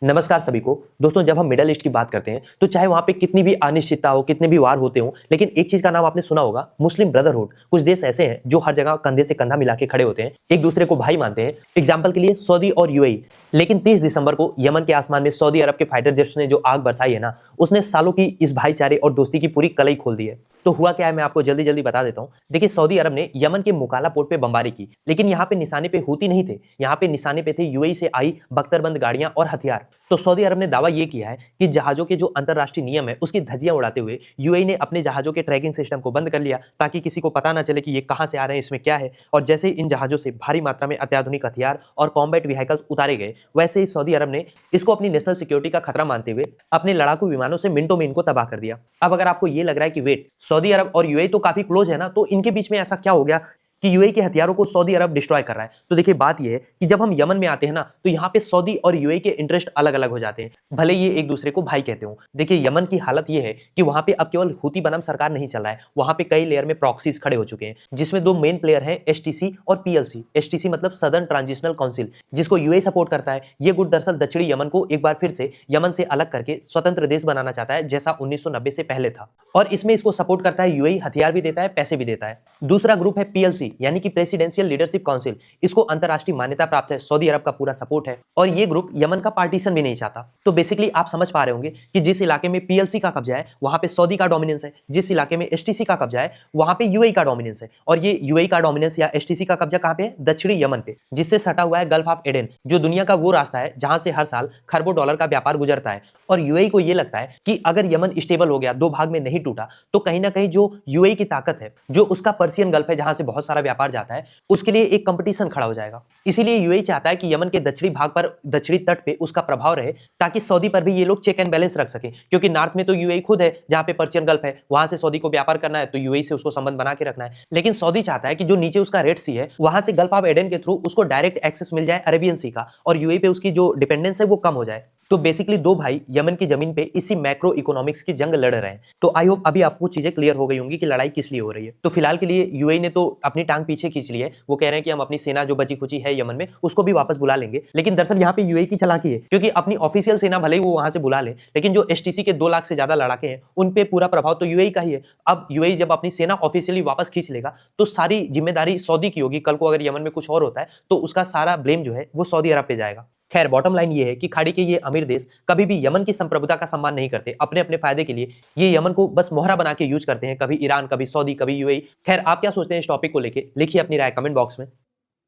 नमस्कार सभी को। दोस्तों, जब हम मिडल ईस्ट की बात करते हैं तो चाहे वहां पे कितनी भी अनिश्चितता हो, कितने भी वार होते हो, लेकिन एक चीज का नाम आपने सुना होगा, मुस्लिम ब्रदरहुड। कुछ देश ऐसे हैं जो हर जगह कंधे से कंधा मिला के खड़े होते हैं, एक दूसरे को भाई मानते हैं। एग्जाम्पल के लिए सऊदी और यूएई। लेकिन 30 दिसंबर को यमन के आसमान में सऊदी अरब के फाइटर जेट्स ने जो आग बरसाई है ना, उसने सालों की इस भाईचारे और दोस्ती की पूरी कलई खोल दी है। तो हुआ क्या है, मैं आपको जल्दी जल्दी बता देता हूं। देखिए, सऊदी अरब ने यमन के मुकाला पोर्ट पे बमबारी की, लेकिन यहाँ पे निशाने पे हूती नहीं थे, यहाँ पे निशाने पे थे यूएई से आई बख्तरबंद गाड़ियां और हथियार। तो सऊदी अरब ने दावा यह किया है कि जहाजों के जो अंतरराष्ट्रीय नियम है उसकी धज्जियां उड़ाते हुए यूएई ने अपने जहाजों के ट्रैकिंग सिस्टम को बंद कर लिया, ताकि किसी को पता ना चले कि ये कहां से आ रहे हैं, इसमें क्या है। और जैसे इन जहाजों से भारी मात्रा में अत्याधुनिक हथियार और कॉम्बैट व्हीकल्स उतारे गए, वैसे ही सऊदी अरब ने इसको अपनी नेशनल सिक्योरिटी का खतरा मानते हुए अपने लड़ाकू विमानों से मिनटों में इनको तबाह कर दिया। अब अगर आपको ये लग रहा है कि वेट, सऊदी अरब और यूएई तो काफी क्लोज है ना, तो इनके बीच में ऐसा क्या हो गया कि यूएई के हथियारों को सऊदी अरब डिस्ट्रॉय कर रहा है। तो देखिए, बात यह है कि जब हम यमन में आते हैं ना, तो यहाँ पे सऊदी और यूएई के इंटरेस्ट अलग अलग हो जाते हैं, भले ये एक दूसरे को भाई कहते हो। देखिए, यमन की हालत यह है कि वहां पे अब केवल हूती बनाम सरकार नहीं चल रहा है, वहां पे कई लेयर में प्रॉक्सीज खड़े हो चुके हैं, जिसमें दो मेन प्लेयर हैं, एचटीसी और पीएलसी। एचटीसी मतलब सदर्न ट्रांजिशनल काउंसिल, जिसको यूएई सपोर्ट करता है। ये गुट दरअसल दक्षिणी यमन को एक बार फिर से यमन से अलग करके स्वतंत्र देश बनाना चाहता है, जैसा 1990 से पहले था। और इसमें इसको सपोर्ट करता है यूएई, हथियार भी देता है, पैसे भी देता है। दूसरा ग्रुप है पीएलसी, यानी कि प्रेसिडेंशियल लीडरशिप काउंसिल। इसको अंतरराष्ट्रीय मान्यता प्राप्त है, सऊदी अरब का पूरा सपोर्ट है, और ये ग्रुप यमन का पार्टीशन भी नहीं चाहता। तो बेसिकली आप समझ पा रहे होंगे कि जिस इलाके में पीएलसी का कब्जा है वहां पे सऊदी का डोमिनेंस है, जिस इलाके में एचटीसी का कब्जा है वहां पे यूएई का डोमिनेंस है। और ये यूएई का डोमिनेंस या एचटीसी का कब्जा कहां पे है? दक्षिणी यमन पे, जिससे सटा हुआ है गल्फ ऑफ एडन, जो दुनिया का वो रास्ता है जहां से हर साल खरबों डॉलर का व्यापार गुजरता है। और यूएई को ये लगता है कि अगर यमन स्टेबल हो गया, दो भाग में नहीं टूटा, तो कहीं ना कहीं जो यूएई की ताकत है, जो उसका पर्सियन गल्फ है जहां से बहुत सारा व्यापार जाता है, उसके लिए एक कंपटीशन खड़ा हो जाएगा। इसीलिए यूएई चाहता है कि यमन के दक्षिणी भाग पर, दक्षिणी तट पे उसका प्रभाव रहे, ताकि सऊदी पर भी ये लोग चेक एंड बैलेंस रख सके। क्योंकि नॉर्थ में तो यूएई खुद है, जहां पे पर्सियन गल्फ है, वहां से सऊदी को व्यापार करना है, तो यूएई से उसको संबंध बना के रखना है। लेकिन सऊदी चाहता है कि जो नीचे उसका रेड सी है, वहां से गल्फ ऑफ एडन के थ्रू उसको डायरेक्ट एक्सेस मिल जाए अरेबियन सी का, और यूएई पे उसकी जो डिपेंडेंस है वो कम हो जाए। तो बेसिकली दो भाई यमन की जमीन पे इसी मैक्रो इकोनॉमिक्स की जंग लड़ रहे हैं। तो आई होप अभी आपको चीजें क्लियर हो गई होंगी कि लड़ाई किस लिए हो रही है। तो फिलहाल के लिए यूएई ने तो अपनी टांग पीछे खींच ली है, वो कह रहे हैं कि हम अपनी सेना जो बची खुची है यमन में उसको भी वापस बुला लेंगे। लेकिन दरअसल यहाँ पे यूएई की चालाकी है, क्योंकि अपनी ऑफिशियल सेना भले ही वो वहां से बुला ले, लेकिन जो एचटीसी के 2 लाख से ज्यादा लड़ाके हैं उन पे पूरा प्रभाव तो यूएई का ही है। अब यूएई जब अपनी सेना ऑफिशियली वापस खींच लेगा, तो सारी जिम्मेदारी सऊदी की होगी। कल को अगर यमन में कुछ और होता है तो उसका सारा ब्लेम जो है वो सऊदी अरब पे जाएगा। खैर, बॉटम लाइन ये है कि खाड़ी के ये अमीर देश कभी भी यमन की संप्रभुता का सम्मान नहीं करते। अपने अपने फायदे के लिए ये यमन को बस मोहरा बना के यूज करते हैं, कभी ईरान, कभी सऊदी, कभी यूएई। खैर, आप क्या सोचते हैं इस टॉपिक को लेके? लिखिए अपनी राय कमेंट बॉक्स में।